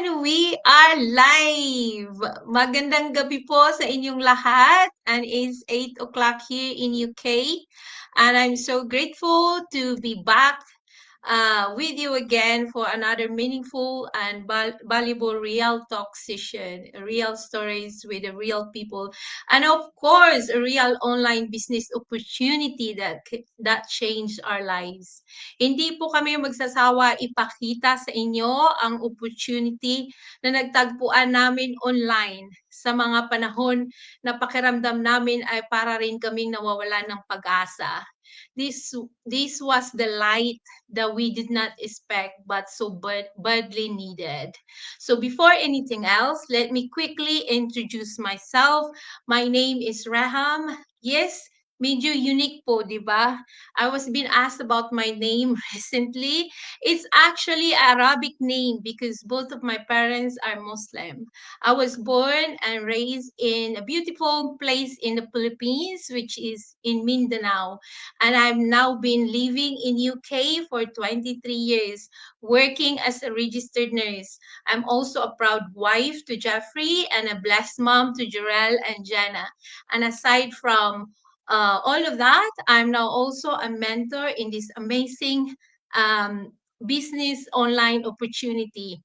And we are live! Magandang gabi po sa inyong lahat. And it's 8 o'clock here in UK. And I'm so grateful to be back with you again for another meaningful and valuable real talk session, real stories with the real people, and of course, a real online business opportunity that changed our lives. Hindi po kami magsasawa ipakita sa inyo ang opportunity na nagtagpuan namin online sa mga panahon na pakiramdam namin ay para rin kaming nawawalan ng pag-asa. This was the light that we did not expect but so badly needed. So before anything else, let me quickly introduce myself. My name is Raham. Yes, medyo unique po, di ba? I was being asked about my name recently. It's actually Arabic name because both of my parents are Muslim. I was born and raised in a beautiful place in the Philippines, which is in Mindanao, and I've now been living in UK for 23 years, working as a registered nurse. I'm also a proud wife to Jeffrey and a blessed mom to Jarell and Jenna. And aside from all of that, I'm now also a mentor in this amazing um, business online opportunity,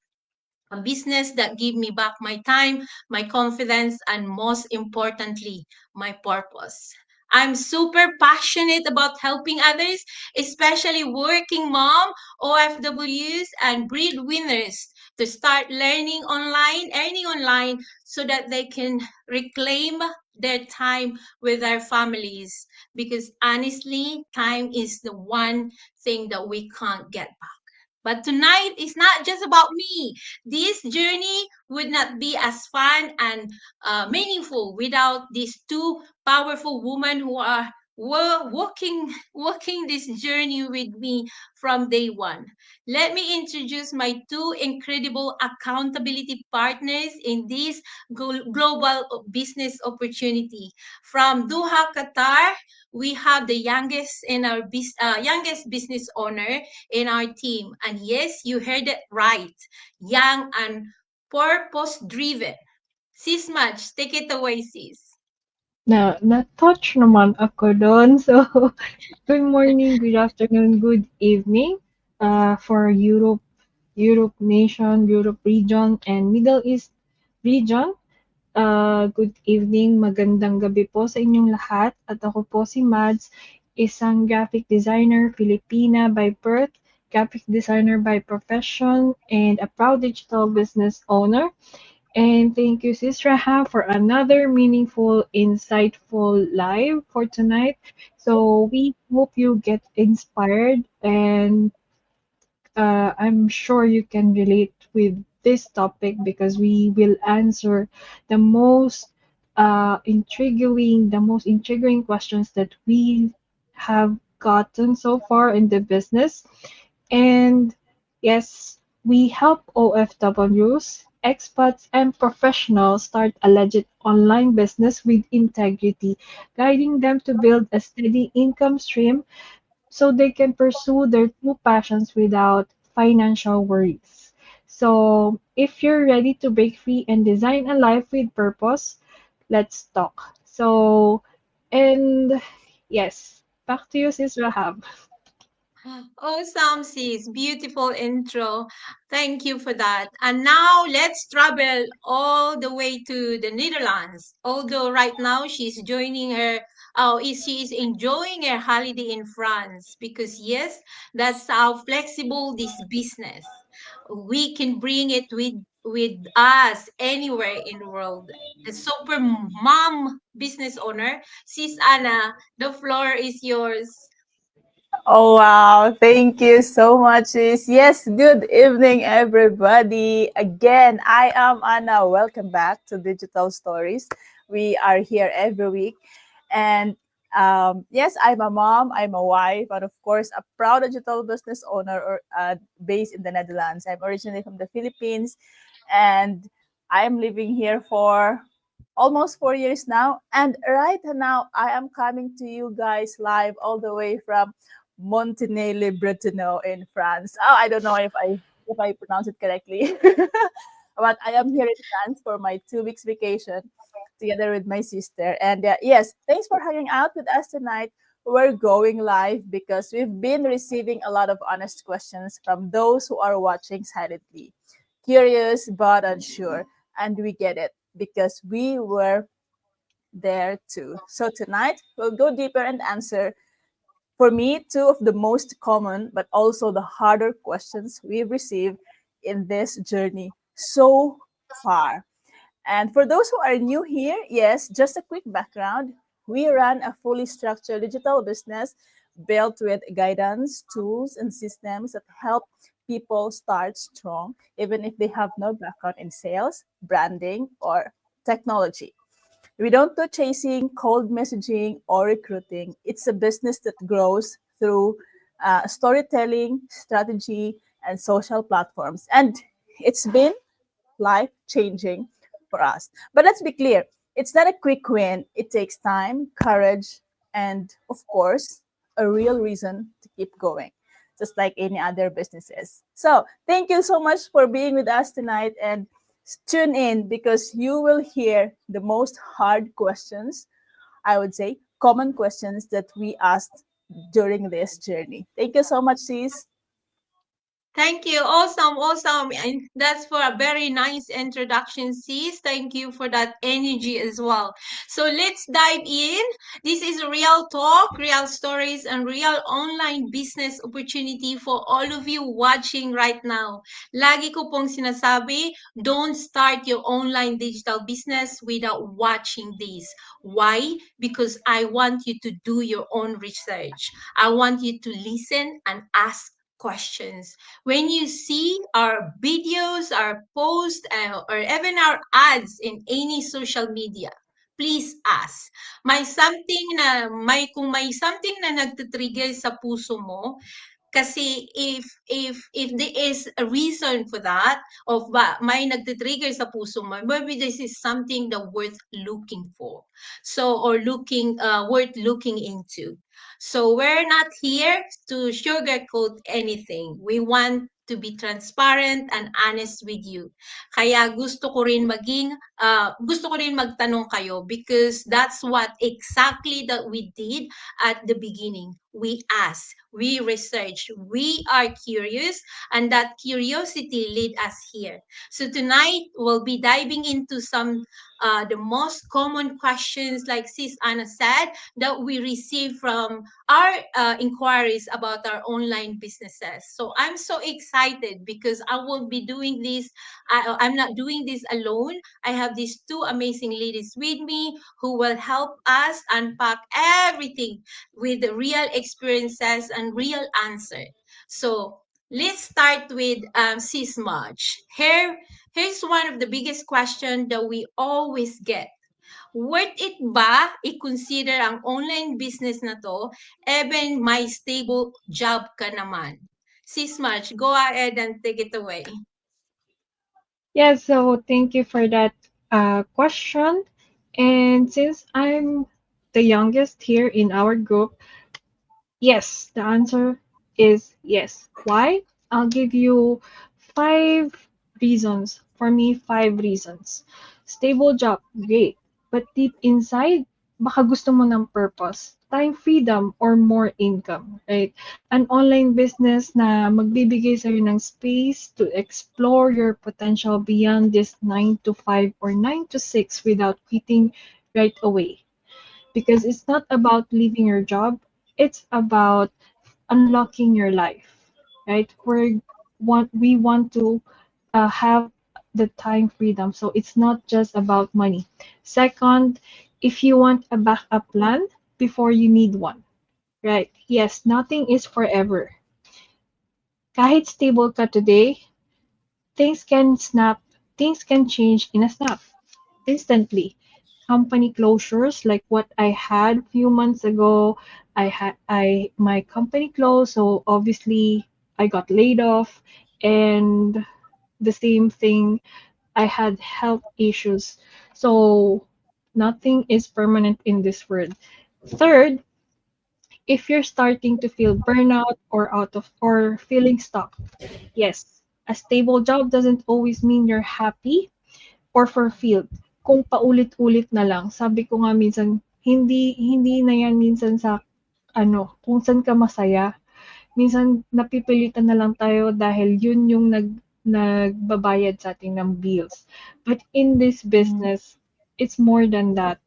a business that give me back my time, my confidence, and most importantly, my purpose. I'm super passionate about helping others, especially working mom, OFWs, and breadwinners to start earning online so that they can reclaim their time with their families. Because honestly, time is the one thing that we can't get back. But tonight is not just about me. This journey would not be as fun and meaningful without these two powerful women who are walking this journey with me from day one. Let me introduce my two incredible accountability partners in this global business opportunity. From Doha, Qatar, we have the youngest business owner in our team. And yes, you heard it right. Young and purpose driven. Sis Madge, take it away, sis. Na-touch naman ako do'n. So, good morning, good afternoon, good evening, for Europe nation, Europe region, and Middle East region. Good evening, magandang gabi po sa inyong lahat. At ako po si Mads, isang graphic designer, Filipina by birth, graphic designer by profession, and a proud digital business owner. And thank you, Sis Raha, for another meaningful, insightful live for tonight. So we hope you get inspired, and I'm sure you can relate with this topic because we will answer the most the most intriguing questions that we have gotten so far in the business. And yes, we help OFWs, expats, and professionals start a legit online business with integrity, guiding them to build a steady income stream so they can pursue their true passions without financial worries. So, if you're ready to break free and design a life with purpose, let's talk. So, and yes, back to you, Sis Rahab. Awesome, sis. Beautiful intro. Thank you for that. And now let's travel all the way to the Netherlands. Although right now she is enjoying her holiday in France because yes, that's how flexible this business. We can bring it with us anywhere in the world. The super mom business owner, sis Anna, the floor is yours. Oh, wow. Thank you so much, sis. Yes, good evening, everybody. Again, I am Anna. Welcome back to Digital Stories. We are here every week. And yes, I'm a mom, I'm a wife, and of course, a proud digital business owner based in the Netherlands. I'm originally from the Philippines, and I'm living here for almost 4 years now. And right now, I am coming to you guys live all the way from Montenay-le-Bretano in France. Oh, I don't know if I pronounce it correctly. But I am here in France for my 2 weeks vacation together with my sister. And yes, thanks for hanging out with us tonight. We're going live because we've been receiving a lot of honest questions from those who are watching silently, curious but unsure. And we get it because we were there too. So tonight, we'll go deeper and answer, for me, two of the most common but also the harder questions we've received in this journey so far. And for those who are new here, yes, just a quick background. We run a fully structured digital business built with guidance, tools, and systems that help people start strong, even if they have no background in sales, branding, or technology. We don't do chasing, cold messaging, or recruiting. It's a business that grows through storytelling, strategy, and social platforms. And it's been life changing for us. But let's be clear, it's not a quick win. It takes time, courage, and of course, a real reason to keep going, just like any other businesses. So, thank you so much for being with us tonight, and tune in because you will hear the most hard questions, I would say, common questions that we asked during this journey. Thank you so much, sis. Thank you. Awesome, awesome. And that's for a very nice introduction, sis. Thank you for that energy as well. So let's dive in. This is real talk, real stories, and real online business opportunity for all of you watching right now. Lagi ko pong sinasabi, don't start your online digital business without watching this. Why? Because I want you to do your own research. I want you to listen and ask questions. When you see our videos, our posts, or even our ads in any social media, please ask. Kung may something na nagtitrigger sa puso mo, kasi if there is a reason for that, of ba may nagtitrigger sa puso mo, maybe this is something that worth looking for. So, or worth looking into. So we're not here to sugarcoat anything. We want to be transparent and honest with you. Kaya gusto ko rin magtanong kayo because that's what exactly that we did at the beginning. We ask, we research, we are curious, and that curiosity lead us here. So tonight we'll be diving into some the most common questions, like Sis Anna said, that we receive from our inquiries about our online businesses. So I'm so excited because I will be doing this. I'm not doing this alone. I have these two amazing ladies with me who will help us unpack everything with real experiences and real answer. So let's start with Sis March. Here's one of the biggest questions that we always get. Worth it ba i-consider ang online business na to even may stable job ka naman? Sis March, go ahead and take it away. Yeah, so thank you for that question. And since I'm the youngest here in our group, yes, the answer is yes. Why? I'll give you five reasons. For me, five reasons. Stable job, great. But deep inside, baka gusto mo ng purpose, time freedom, or more income, right? An online business na magbibigay sa'yo ng space to explore your potential beyond this 9 to 5 or 9 to 6 without quitting right away. Because it's not about leaving your job, it's about unlocking your life, right? We want to have the time freedom, so it's not just about money. Second, if you want a backup plan before you need one, right? Yes, nothing is forever. Kahit stable ka today, things can snap, things can change in a snap, instantly. Company closures like what I had a few months ago. I my company closed, so obviously I got laid off, and the same thing, I had health issues. So nothing is permanent in this world. Third, if you're starting to feel burnout or out of or feeling stuck, yes. A stable job doesn't always mean you're happy or fulfilled. Kung paulit-ulit na lang, sabi ko nga minsan, hindi na yan minsan sa kung saan ka masaya. Minsan napipilitan na lang tayo dahil yun yung nagbabayad sa atin ng bills. But in this Mm. business, it's more than that,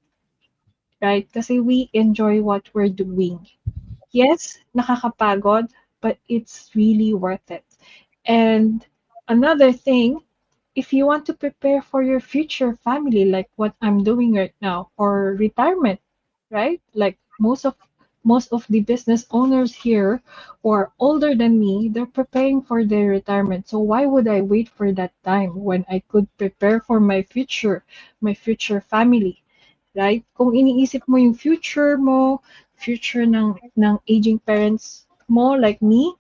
right? Kasi we enjoy what we're doing. Yes, nakakapagod, but it's really worth it. And another thing, if you want to prepare for your future family, like what I'm doing right now, or retirement, right? Like most of the business owners here who are older than me, they're preparing for their retirement. So why would I wait for that time when I could prepare for my future family, right? Kung iniisip mo yung future mo, future ng aging parents mo like me,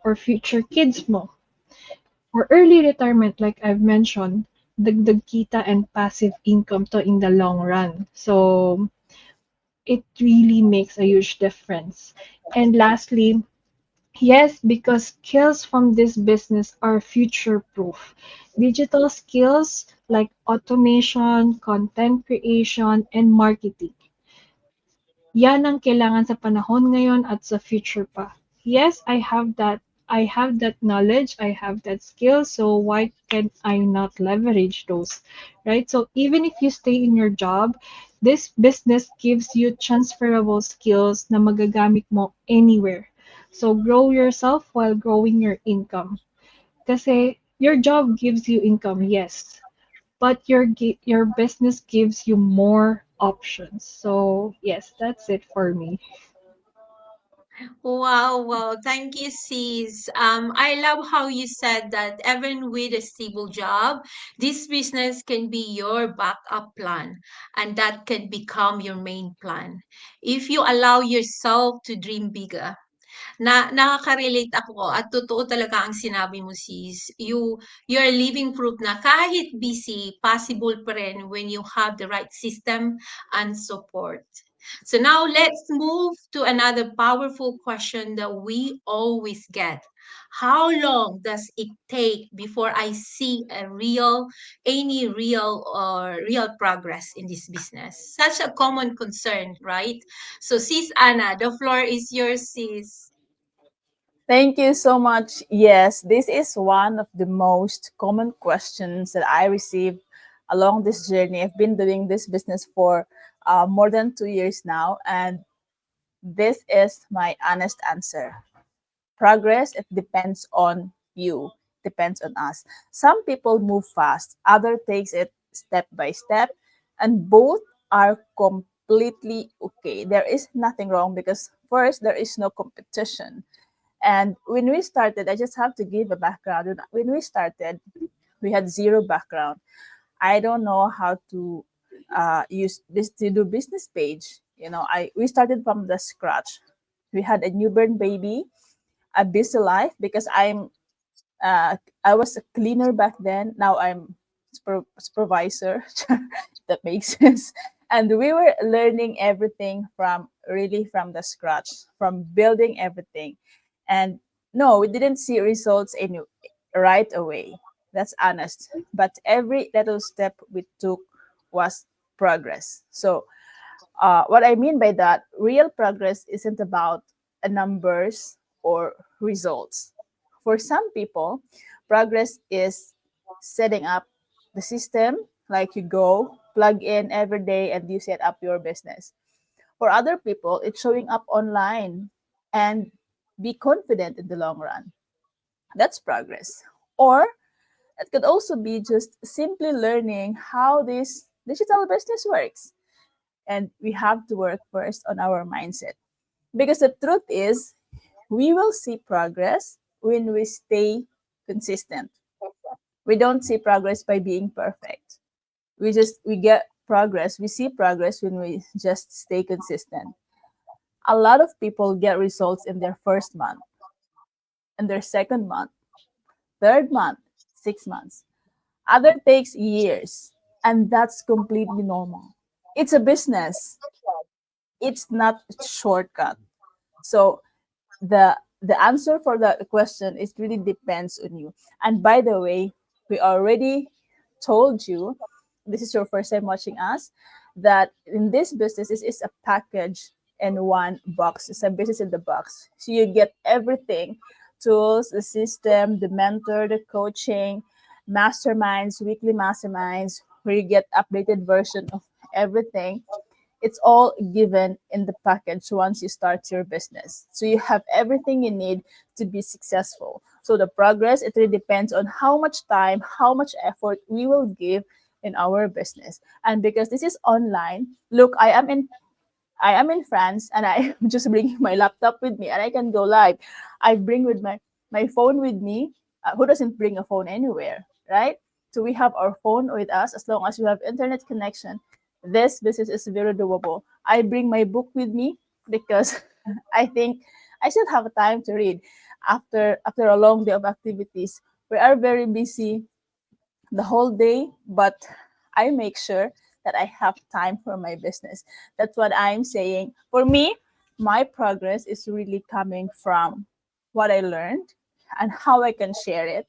or future kids mo, for early retirement, like I've mentioned, dagdag kita and passive income to in the long run. So it really makes a huge difference. And lastly, yes, because skills from this business are future proof. Digital skills like automation, content creation, and marketing. Yan ang kailangan sa panahon ngayon at sa future pa. Yes, I have that knowledge, I have that skill, so why can I not leverage those, right? So even if you stay in your job, this business gives you transferable skills na magagamit mo anywhere. So grow yourself while growing your income. Kasi your job gives you income, yes, but your business gives you more options. So yes, that's it for me. Wow, wow. Thank you, sis. I love how you said that even with a stable job, this business can be your backup plan and that can become your main plan. If you allow yourself to dream bigger. Nakaka-relate ako at totoo talaga ang sinabi mo, sis. You're living proof na kahit busy, possible pa rin when you have the right system and support. So now let's move to another powerful question that we always get. How long does it take before I see any real progress in this business? Such a common concern, right? So, Sis Anna, the floor is yours, sis. Thank you so much. Yes, this is one of the most common questions that I receive along this journey. I've been doing this business for more than 2 years now, and this is my honest answer. Progress, it depends on you, depends on us. Some people move fast, other takes it step by step, and both are completely okay. There is nothing wrong because first there is no competition. And when we started, I just have to give a background. When we started, we had zero background. I don't know how to use this to do business page. I we started from the scratch. We had a newborn baby, a busy life because I was a cleaner back then. Now I'm supervisor. That makes sense. And we were learning everything from really from the scratch, from building everything. And no, we didn't see results in right away. That's honest. But every little step we took was progress. So what I mean by that, real progress isn't about numbers or results. For some people, progress is setting up the system, like you go, plug in every day, and you set up your business. For other people, it's showing up online and be confident in the long run. That's progress. Or it could also be just simply learning how this digital business works, and we have to work first on our mindset. Because the truth is, we will see progress when we stay consistent. We don't see progress by being perfect. We get progress, we see progress when we just stay consistent. A lot of people get results in their first month, in their second month, third month, 6 months. Other takes years, and that's completely normal. It's a business. It's not a shortcut. So the the answer for that question is really depends on you. And by the way, we already told you, this is your first time watching us, that in this business, this is a package in one box. It's a business in the box. So you get everything: tools, the system, the mentor, the coaching, masterminds, weekly masterminds, where you get updated version of everything. It's all given in the package once you start your business. So you have everything you need to be successful. So the progress, it really depends on how much time, how much effort we will give in our business. And because this is online, look, I am in France, and I am just bringing my laptop with me and I can go live. I bring with my phone with me. Who doesn't bring a phone anywhere, right? So we have our phone with us as long as we have internet connection. This business is very doable. I bring my book with me because I think I still have time to read after a long day of activities. We are very busy the whole day, but I make sure that I have time for my business. That's what I'm saying. For me, my progress is really coming from what I learned and how I can share it,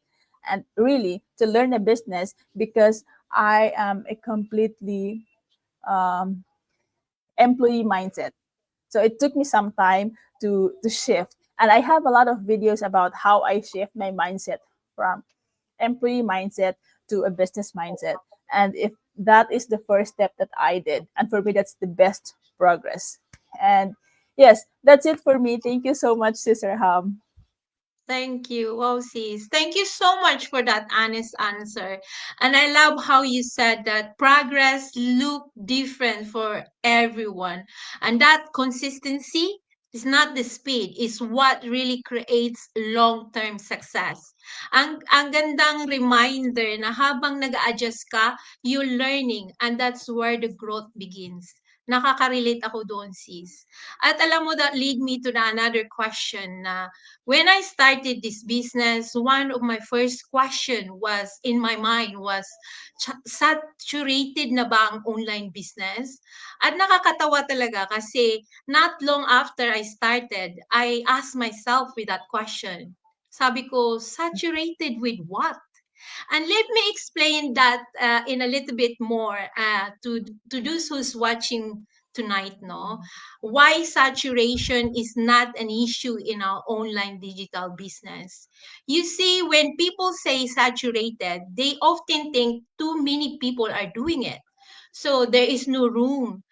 and really to learn a business because I am a completely um, employee mindset. So it took me some time to shift. And I have a lot of videos about how I shift my mindset from employee mindset to a business mindset. And if that is the first step that I did, and for me, that's the best progress. And yes, that's it for me. Thank you so much, Sister Ham. Thank you. Wow, sis. Thank you so much for that honest answer. And I love how you said that progress look different for everyone. And that consistency is not the speed, is what really creates long-term success. Ang gandang reminder na habang nag-adjust ka, you're learning, and that's where the growth begins. Nakaka-relate ako doon, sis. At alam mo, that lead me to the another question na when I started this business, one of my first question was in my mind was, saturated na ba ang online business? At nakakatawa talaga kasi not long after I started, I asked myself with that question. Sabi ko, saturated with what? And let me explain that in a little bit more to those who's watching tonight, no? Why saturation is not an issue in our online digital business. You see, when people say saturated, they often think too many people are doing it. So there is no room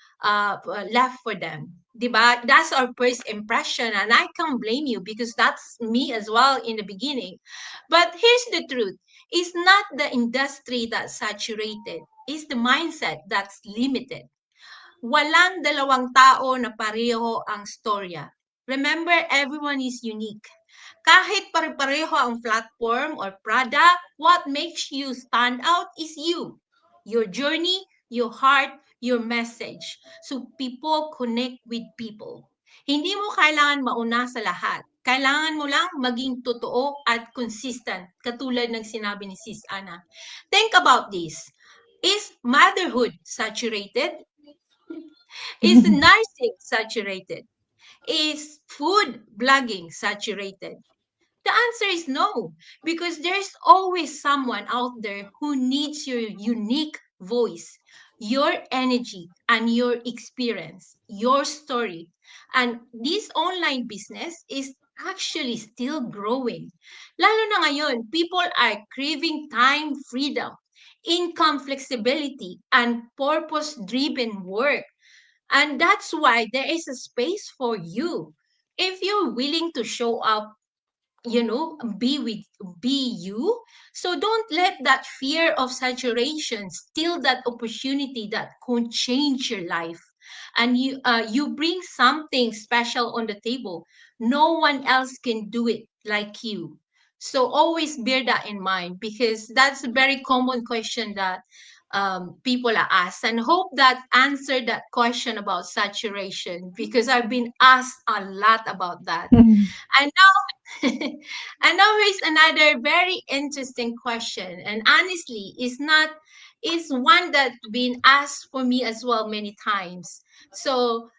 left for them. Diba? That's our first impression, and I can't blame you because that's me as well in the beginning. But here's the truth: it's not the industry that's saturated, it's the mindset that's limited. Walang dalawang tao na pareho ang storya. Remember, everyone is unique. Kahit pare-pareho ang platform or product, what makes you stand out is you. Your journey, your heart, your message. So people connect with people. Hindi mo kailangan mauna sa lahat. Kailangan mo lang maging totoo at consistent, katulad ng sinabi ni Sis Ana. Think about this. Is motherhood saturated? Is nursing saturated? Is food blogging saturated? The answer is no, because there's always someone out there who needs your unique voice, your energy, and your experience, your story. And this online business is actually still growing. Lalo na ngayon, people are craving time freedom, income flexibility, and purpose driven work. And that's why there is a space for you. If you're willing to show up, be you. So don't let that fear of saturation steal that opportunity that could change your life. And you bring something special on the table. No one else can do it like you. So always bear that in mind, because that's a very common question that people are asked, and hope that answered that question about saturation, because I've been asked a lot about that. And and now here's another very interesting question. And honestly, it's one that's been asked for me as well many times. So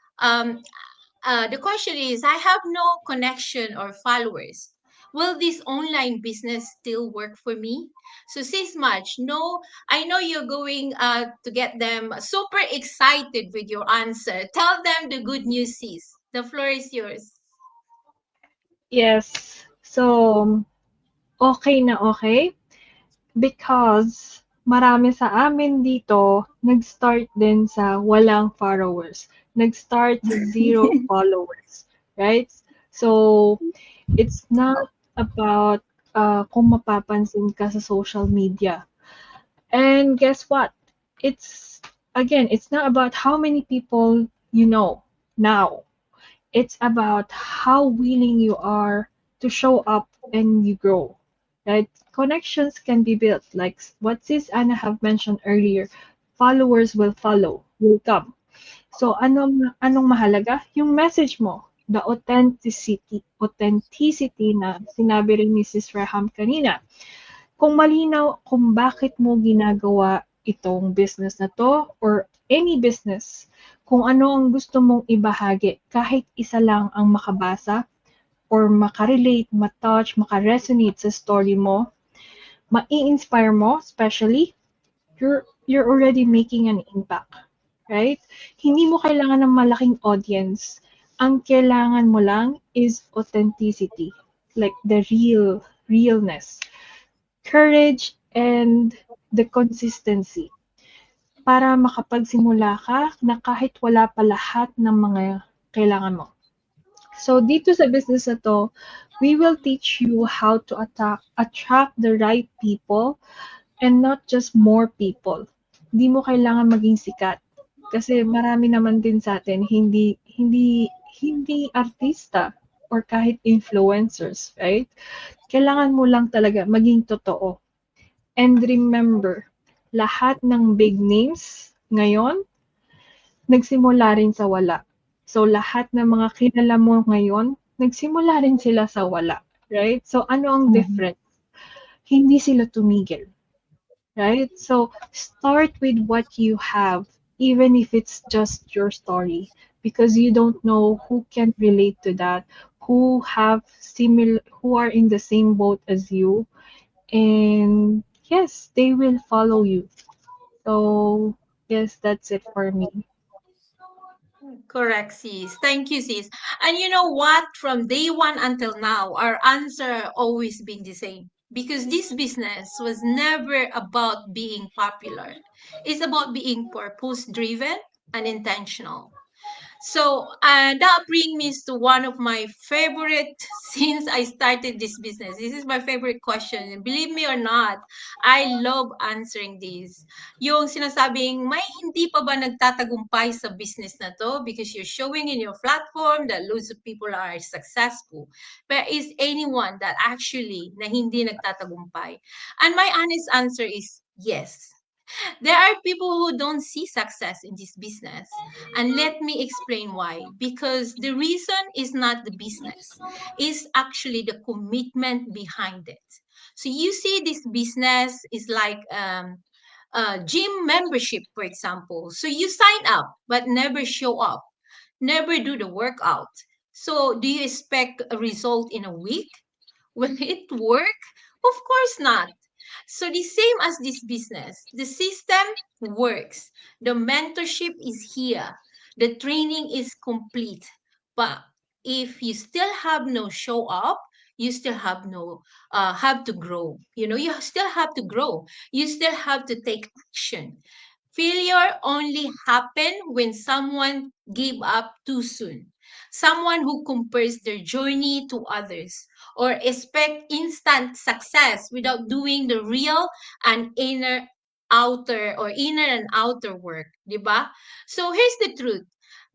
The question is, I have no connection or followers. Will this online business still work for me? So sis Much, no, I know you're going to get them super excited with your answer. Tell them the good news, sis. The floor is yours. Yes. So, okay na okay because marami sa amin dito nag-start din sa walang followers. Nag-start sa zero followers, right? So, it's not about kung mapapansin ka sa social media. And guess what? It's again, it's not about how many people you know now. It's about how willing you are to show up and you grow. Right? Connections can be built, like what Sis Anna have mentioned earlier. Followers will follow, will come. So anong mahalaga? Yung message mo, the authenticity na sinabi rin ni Sis Raham kanina. Kung malinaw kung bakit mo ginagawa itong business na 'to or any business, kung ano ang gusto mong ibahagi kahit isa lang ang makabasa or maka-relate, ma-touch, maka-resonate sa story mo, mai-inspire mo especially, you're already making an impact, right? Hindi mo kailangan ng malaking audience. Ang kailangan mo lang is authenticity, like the realness, courage, and the consistency para makapagsimula ka na kahit wala pa lahat ng mga kailangan mo. So dito sa business na 'to, we will teach you how to attract the right people and not just more people. Hindi mo kailangan maging sikat kasi marami naman din sa'tin hindi artista or kahit influencers, right? Kailangan mo lang talaga maging totoo. And remember, lahat ng big names ngayon nagsimula rin sa wala. So lahat ng mga kilala mo ngayon, nagsimula rin sila sa wala, right? So ano ang Mhm. difference? Hindi sila tumigil, right? So start with what you have, even if it's just your story, because you don't know who can relate to that, who are in the same boat as you, and yes, they will follow you. So yes, that's it for me. Correct, sis. Thank you, sis. And you know what? From day one until now, our answer always been the same. Because this business was never about being popular. It's about being purpose driven and intentional. So that brings me to one of my favorite since I started this business. This is my favorite question. And believe me or not, I love answering this. Yung sinasabing, may hindi pa ba nagtatagumpay sa business na to? Because you're showing in your platform that loads of people are successful. But is anyone that actually na hindi nagtatagumpay? And my honest answer is yes. There are people who don't see success in this business. And let me explain why. Because the reason is not the business, it's actually the commitment behind it. So you see, this business is like gym membership, for example. So you sign up, but never show up, never do the workout. So do you expect a result in a week? Will it work? Of course not. So the same as this business, the system works. The mentorship is here. The training is complete. But if you still have no show up, you still have no have to grow. You still have to grow. You still have to take action. Failure only happen when someone gave up too soon. Someone who compares their journey to others or expect instant success without doing the real and inner and outer work, 'di ba? So here's the truth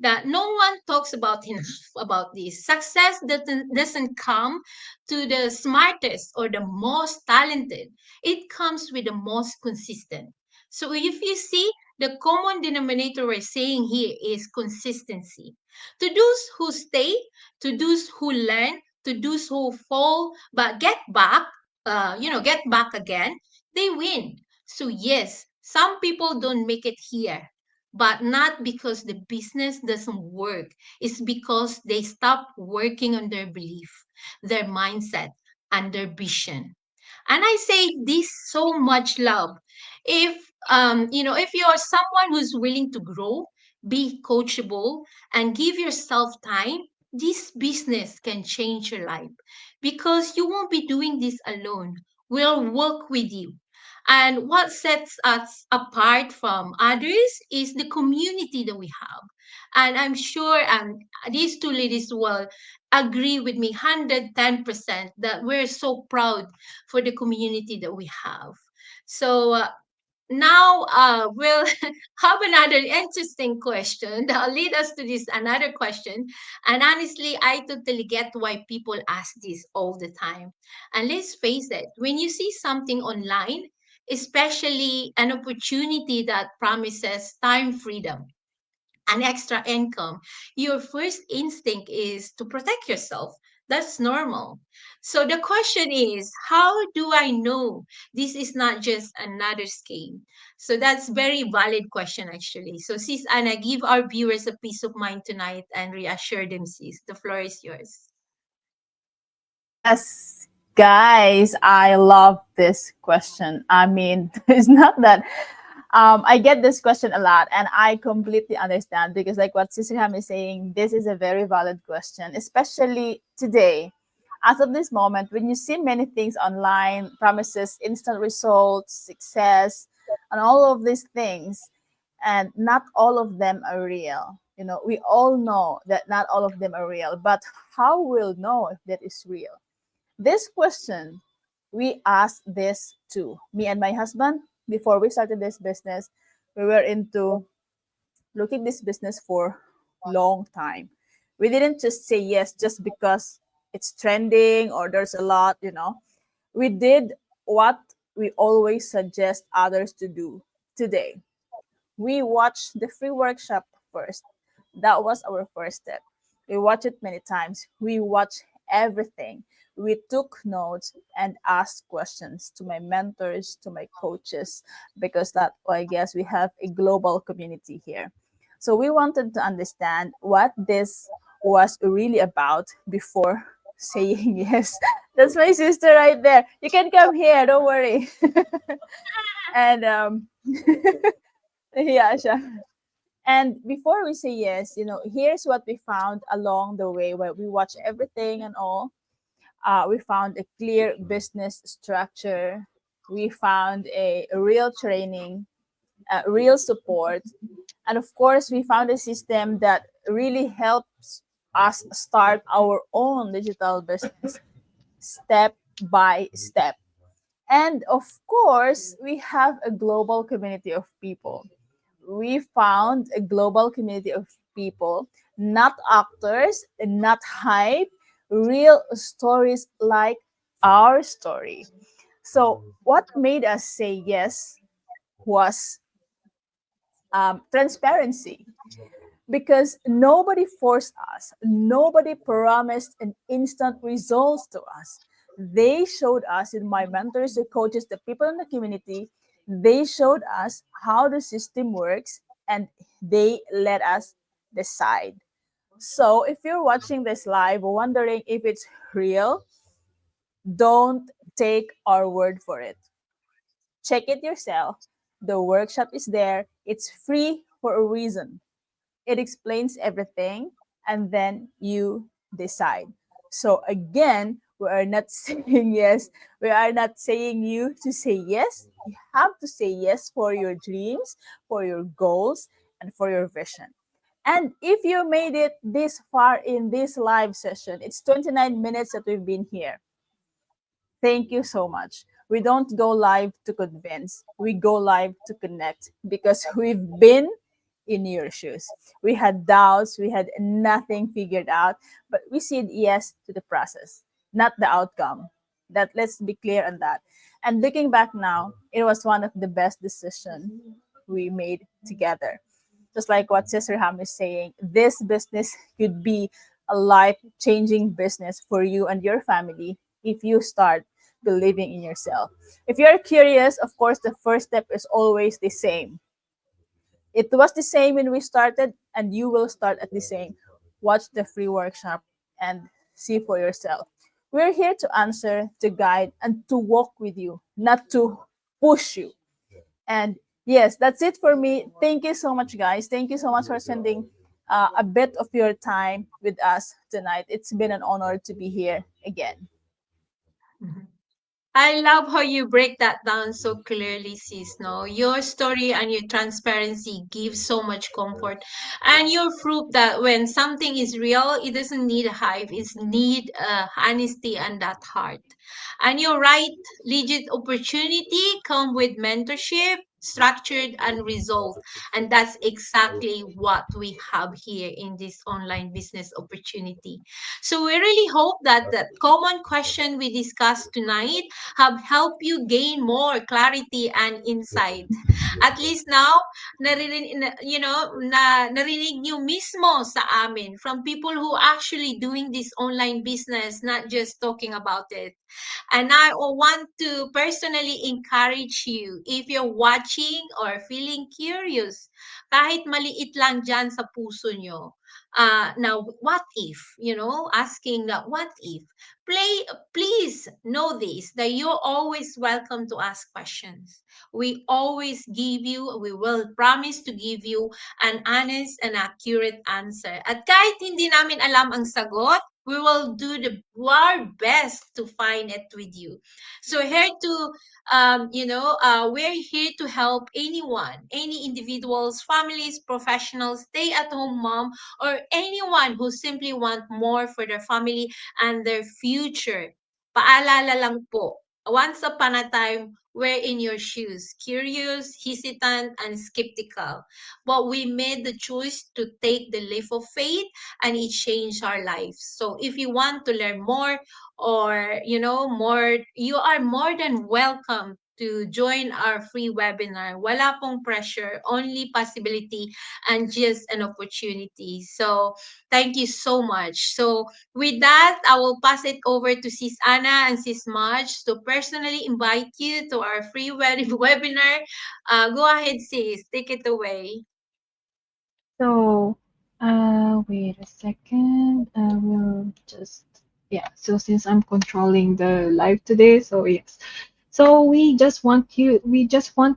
that no one talks about enough about this. Success doesn't come to the smartest or the most talented. It comes with the most consistent. So if you see, the common denominator we're saying here is consistency. To those who stay, to those who learn, to those who fall but get back again, they win. So yes, some people don't make it here. but not because the business doesn't work. It's because they stop working on their belief, their mindset, and their vision. And I say this so much love. If if you're someone who's willing to grow, be coachable, and give yourself time, this business can change your life because you won't be doing this alone. We'll work with you. And what sets us apart from others is the community that we have. And I'm sure these two ladies will agree with me 110% that we're so proud for the community that we have. So now we'll have another interesting question that'll lead us to this another question. And honestly, I totally get why people ask this all the time. And let's face it, when you see something online, especially an opportunity that promises time freedom, an extra income, your first instinct is to protect yourself. That's normal. So the question is, how do I know this is not just another scheme? So that's very valid question actually. So sis Anna, give our viewers a peace of mind tonight and reassure them, sis. The floor is yours. Yes, guys, I love this question. I mean, it's not that I get this question a lot, and I completely understand because, like what Sister Ham is saying, this is a very valid question, especially today. As of this moment, when you see many things online, promises instant results, success, and all of these things, and not all of them are real. You know, we all know that not all of them are real, but how will know if that is real? This question, we asked this too. Me and my husband, before we started this business, we were into looking this business for long time. We didn't just say yes just because it's trending or there's a lot, you know. We did what we always suggest others to do today. We watched the free workshop first. That was our first step. We watched it many times. We watched everything. We took notes and asked questions to my mentors, to my coaches, because that, I guess, we have a global community here. So we wanted to understand what this was really about before saying yes. That's my sister right there. You can come here, don't worry. And yeah, sure. And before we say yes, you know, here's what we found along the way where we watch everything and all. We found a clear business structure. We found a real training, real support. And of course, we found a system that really helps us start our own digital business step by step. And of course, we have a global community of people. We found a global community of people, not actors, not hype, real stories like our story. So, what made us say yes was transparency because nobody forced us, nobody promised an instant results to us. They showed us, in my mentors, the coaches, the people in the community, they showed us how the system works and they let us decide. So if you're watching this live wondering if it's real, don't take our word for it. Check it yourself. The workshop is there. It's free for a reason. It explains everything, and then you decide. So again, we are not saying yes. We are not saying you to say yes. You have to say yes for your dreams, for your goals, and for your vision. And if you made it this far in this live session, it's 29 minutes that we've been here. Thank you so much. We don't go live to convince, we go live to connect because we've been in your shoes. We had doubts, we had nothing figured out, but we said yes to the process, not the outcome. That let's be clear on that. And looking back now, it was one of the best decisions we made together. Just like what Sister Ham is saying, this business could be a life-changing business for you and your family if you start believing in yourself. If you're curious, of course, the first step is always the same. It was the same when we started, and you will start at the same. Watch the free workshop and see for yourself. We're here to answer, to guide, and to walk with you, not to push you. And yes, that's it for me. Thank you so much, guys. Thank you so much for spending a bit of your time with us tonight. It's been an honor to be here again. Mhm. I love how you break that down so clearly, sis. No, your story and your transparency give so much comfort, and your proof that when something is real, it doesn't need a hype. It need honesty and that heart. And you're right, legit opportunity come with mentorship, structured and resolved, and that's exactly what we have here in this online business opportunity. So we really hope that that common question we discussed tonight have helped you gain more clarity and insight. At least now, narinig nyo mismo sa amin from people who actually doing this online business, not just talking about it. And I want to personally encourage you, if you're watching or feeling curious, kahit maliit lang dyan sa puso nyo, now, what if, asking that what if, please know this, that you're always welcome to ask questions. We will promise to give you an honest and accurate answer. At kahit hindi namin alam ang sagot, we will do our best to find it with you. So here to, we're here to help anyone, any individuals, families, professionals, stay-at-home mom, or anyone who simply want more for their family and their future. Paalala lang po, once upon a time, we're in your shoes, curious, hesitant, and skeptical. But we made the choice to take the leap of faith, and it changed our lives. So if you want to learn more, or more, you are more than welcome to join our free webinar. Wala pong pressure, only possibility and just an opportunity. So thank you so much. So with that, I will pass it over to Sis Anna and Sis Marge to personally invite you to our free webinar. Go ahead, sis. Take it away. So, wait a second. I will just, yeah. So since I'm controlling the live today, so yes. So we just want to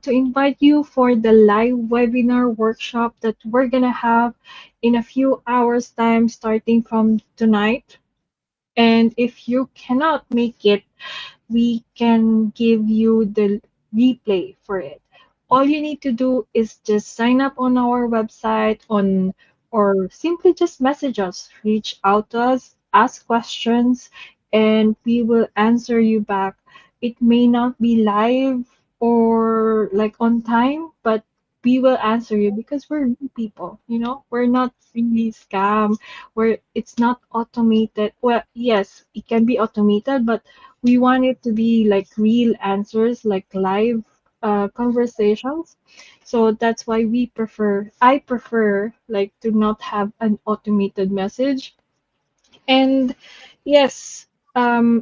invite you for the live webinar workshop that we're gonna have in a few hours time starting from tonight. And if you cannot make it, we can give you the replay for it. All you need to do is just sign up on our website on or simply just message us, reach out to us, ask questions, and we will answer you back. It may not be live or like on time, but we will answer you because we're new people, we're not really scam, where it's not automated. Well, yes, it can be automated, but we want it to be like real answers, like live conversations. So that's why I prefer like to not have an automated message. And yes,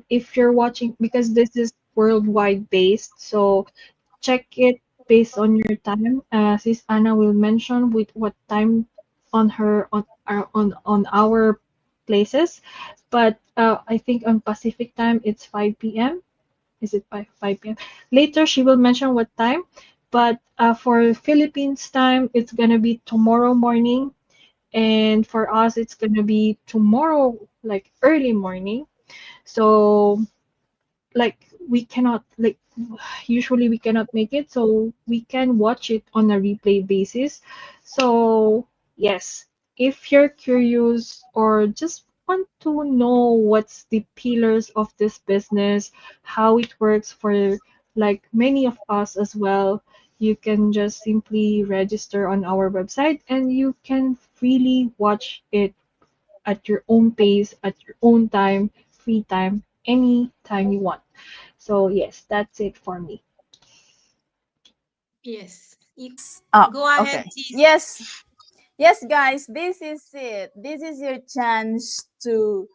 if you're watching, because this is worldwide based, so check it based on your time. Sis Anna will mention with what time on her on our places, but I think on Pacific time it's 5 p.m. Is it by 5 p.m.? Later she will mention what time, but for Philippines time it's gonna be tomorrow morning, and for us it's gonna be tomorrow like early morning. So like we cannot like usually we cannot make it, so we can watch it on a replay basis. So yes, if you're curious or just want to know what's the pillars of this business, how it works for like many of us as well, you can just simply register on our website and you can freely watch it at your own pace, at your own time, free time, any time you want. So yes, that's it for me. Yes. You, Oh, go ahead, okay. sis. Yes, yes, guys, this is it. This is your chance to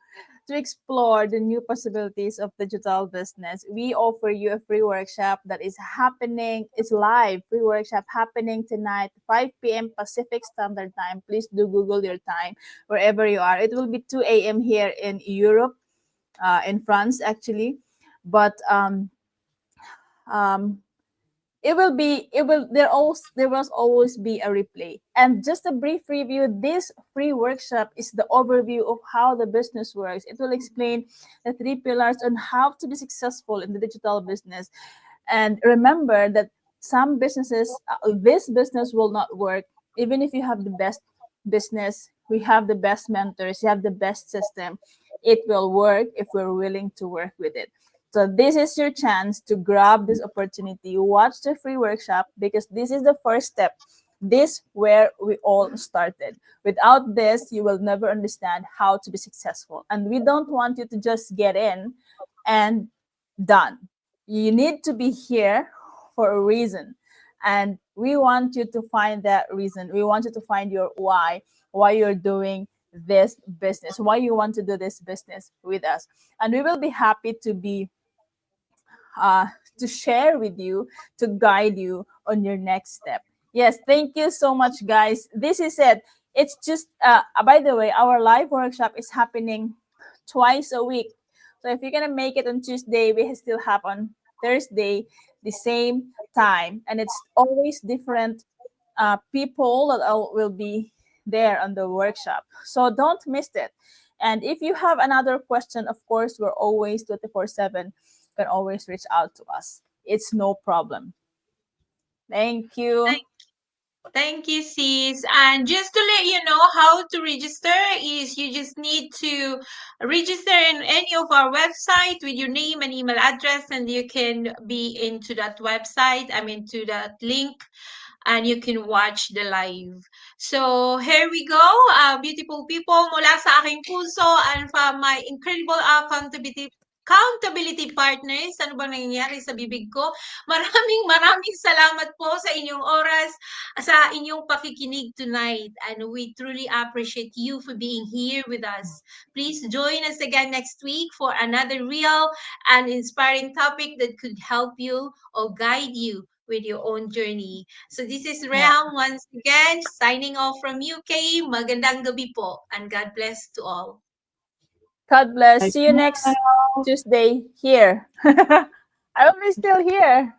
to explore the new possibilities of digital business, we offer you a free workshop that is happening, it's live, free workshop happening tonight, 5 p.m. Pacific Standard Time. Please do Google your time wherever you are. It will be 2 a.m. here in Europe, in France actually. But um, there will always be a replay. And just a brief review, this free workshop is the overview of how the business works. It will explain the three pillars on how to be successful in the digital business. And remember that some businesses, this business will not work even if you have the best business, we have the best mentors, you have the best system. It will work if we're willing to work with it. So this is your chance to grab this opportunity. Watch the free workshop because this is the first step. This where we all started. Without this, you will never understand how to be successful. And we don't want you to just get in and done. You need to be here for a reason. And we want you to find that reason. We want you to find your why you're doing this business, why you want to do this business with us. And we will be happy uh, to share with you, to guide you on your next step. Yes, thank you so much, guys. This is it. It's just, by the way, our live workshop is happening twice a week. So if you're going to make it on Tuesday, we still have on Thursday the same time. And it's always different people that will be there on the workshop. So don't miss it. And if you have another question, of course, we're always 24/7. Can always reach out to us. It's no problem. Thank you. Thank you, sis. And just to let you know how to register is you just need to register in any of our website with your name and email address, and you can be into that website. I mean, to that link, and you can watch the live. So here we go, beautiful people, mula sa aking puso and from my incredible accountability partners. Ano ba nangyayari sa bibig ko? Maraming salamat po sa inyong oras, sa inyong pakikinig tonight. And we truly appreciate you for being here with us. Please join us again next week for another real and inspiring topic that could help you or guide you with your own journey. So this is Yeah. Ream once again, signing off from UK. Magandang gabi po and God bless to all. God bless. Bye See you for next now. Tuesday here. I will be still here.